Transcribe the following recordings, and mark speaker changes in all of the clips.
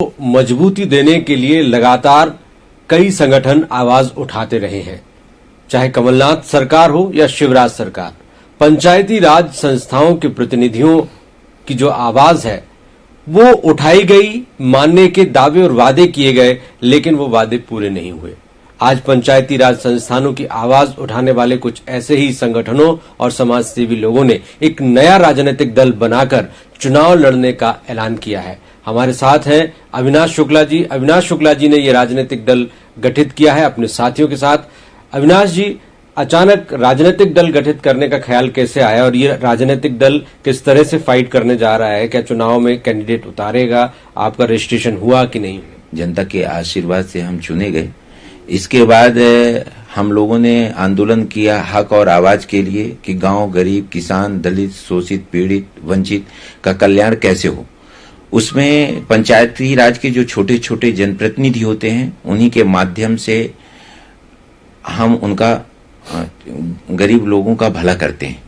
Speaker 1: मजबूती देने के लिए लगातार कई संगठन आवाज उठाते रहे हैं, चाहे कमलनाथ सरकार हो या शिवराज सरकार। पंचायती राज संस्थाओं के प्रतिनिधियों की जो आवाज है वो उठाई गई, मानने के दावे और वादे किए गए, लेकिन वो वादे पूरे नहीं हुए। आज पंचायती राज संस्थानों की आवाज उठाने वाले कुछ ऐसे ही संगठनों और समाजसेवी लोगों ने एक नया राजनीतिक दल बनाकर चुनाव लड़ने का ऐलान किया है। हमारे साथ हैं अविनाश शुक्ला जी। अविनाश शुक्ला जी ने ये राजनीतिक दल गठित किया है अपने साथियों के साथ। अविनाश जी, अचानक राजनीतिक दल गठित करने का ख्याल कैसे आया और ये राजनीतिक दल किस तरह से फाइट करने जा रहा है? क्या चुनाव में कैंडिडेट उतारेगा? आपका रजिस्ट्रेशन हुआ कि नहीं?
Speaker 2: जनता के आशीर्वाद से हम चुने गए। इसके बाद हम लोगों ने आंदोलन किया हक और आवाज के लिए कि गांव, गरीब, किसान, दलित, शोषित, पीड़ित, वंचित का कल्याण कैसे हो। उसमें पंचायती राज के जो छोटे छोटे जनप्रतिनिधि होते हैं उन्हीं के माध्यम से हम उनका गरीब लोगों का भला करते हैं,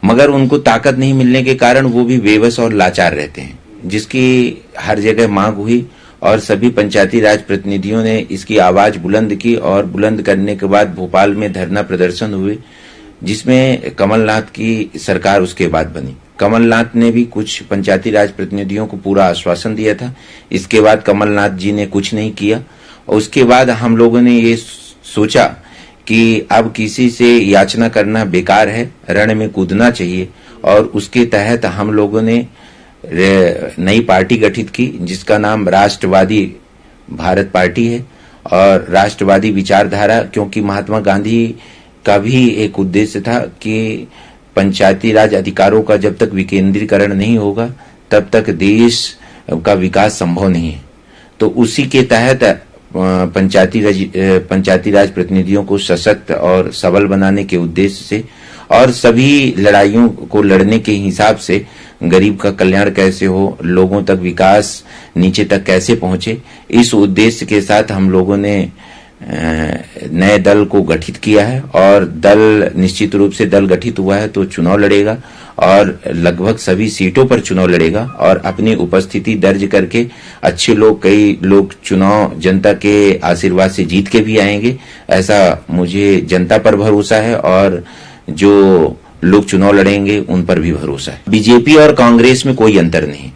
Speaker 2: मगर उनको ताकत नहीं मिलने के कारण वो भी बेबस और लाचार रहते हैं, जिसकी हर जगह मांग हुई और सभी पंचायती राज प्रतिनिधियों ने इसकी आवाज बुलंद की और बुलंद करने के बाद भोपाल में धरना प्रदर्शन हुए, जिसमें कमलनाथ की सरकार उसके बाद बनी। कमलनाथ ने भी कुछ पंचायती राज प्रतिनिधियों को पूरा आश्वासन दिया था। इसके बाद कमलनाथ जी ने कुछ नहीं किया और उसके बाद हम लोगों ने ये सोचा कि अब किसी से याचना करना बेकार है, रण में कूदना चाहिए और उसके तहत हम लोगों ने नई पार्टी गठित की जिसका नाम राष्ट्रवादी भारत पार्टी है। और राष्ट्रवादी विचारधारा, क्योंकि महात्मा गांधी का भी एक उद्देश्य था कि पंचायती राज अधिकारों का जब तक विकेंद्रीकरण नहीं होगा तब तक देश का विकास संभव नहीं है। तो उसी के तहत पंचायती राज प्रतिनिधियों को सशक्त और सबल बनाने के उद्देश्य से और सभी लड़ाइयों को लड़ने के हिसाब से गरीब का कल्याण कैसे हो, लोगों तक विकास नीचे तक कैसे पहुंचे, इस उद्देश्य के साथ हम लोगों ने नए दल को गठित किया है। और दल निश्चित रूप से दल गठित हुआ है तो चुनाव लड़ेगा और लगभग सभी सीटों पर चुनाव लड़ेगा और अपनी उपस्थिति दर्ज करके अच्छे लोग, कई लोग चुनाव जनता के आशीर्वाद से जीत के भी आएंगे। ऐसा मुझे जनता पर भरोसा है और जो लोग चुनाव लड़ेंगे उन पर भी भरोसा है। बीजेपी और कांग्रेस में कोई अंतर नहीं,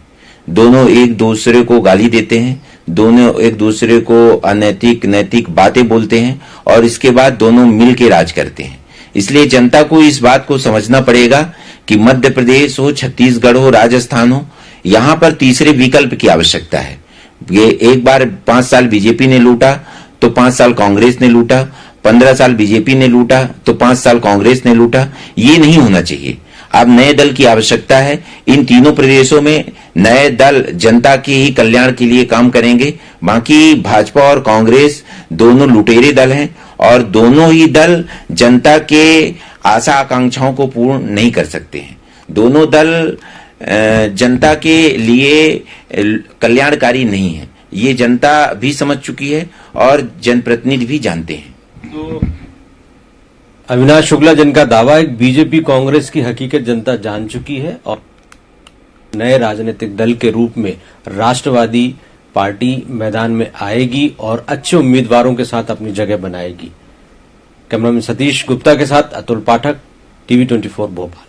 Speaker 2: दोनों एक दूसरे को गाली देते हैं, दोनों एक दूसरे को अनैतिक नैतिक बातें बोलते हैं और इसके बाद दोनों मिल के राज करते हैं। इसलिए जनता को इस बात को समझना पड़ेगा कि मध्य प्रदेश हो, छत्तीसगढ़ हो, राजस्थान हो, यहाँ पर तीसरे विकल्प की आवश्यकता है। ये एक बार 5 साल बीजेपी ने लूटा तो 5 साल कांग्रेस ने लूटा, 15 साल बीजेपी ने लूटा तो 5 साल कांग्रेस ने लूटा। ये नहीं होना चाहिए। अब नए दल की आवश्यकता है। इन तीनों प्रदेशों में नए दल जनता के ही कल्याण के लिए काम करेंगे। बाकी भाजपा और कांग्रेस दोनों लुटेरे दल हैं और दोनों ही दल जनता के आशा आकांक्षाओं को पूर्ण नहीं कर सकते हैं। दोनों दल जनता के लिए कल्याणकारी नहीं है। ये जनता भी समझ चुकी है और जनप्रतिनिधि भी जानते हैं।
Speaker 1: तो अविनाश शुक्ला जिनका दावा है बीजेपी कांग्रेस की हकीकत जनता जान चुकी है और नए राजनीतिक दल के रूप में राष्ट्रवादी पार्टी मैदान में आएगी और अच्छे उम्मीदवारों के साथ अपनी जगह बनाएगी। कैमरामैन सतीश गुप्ता के साथ अतुल पाठक, TV 24 भोपाल।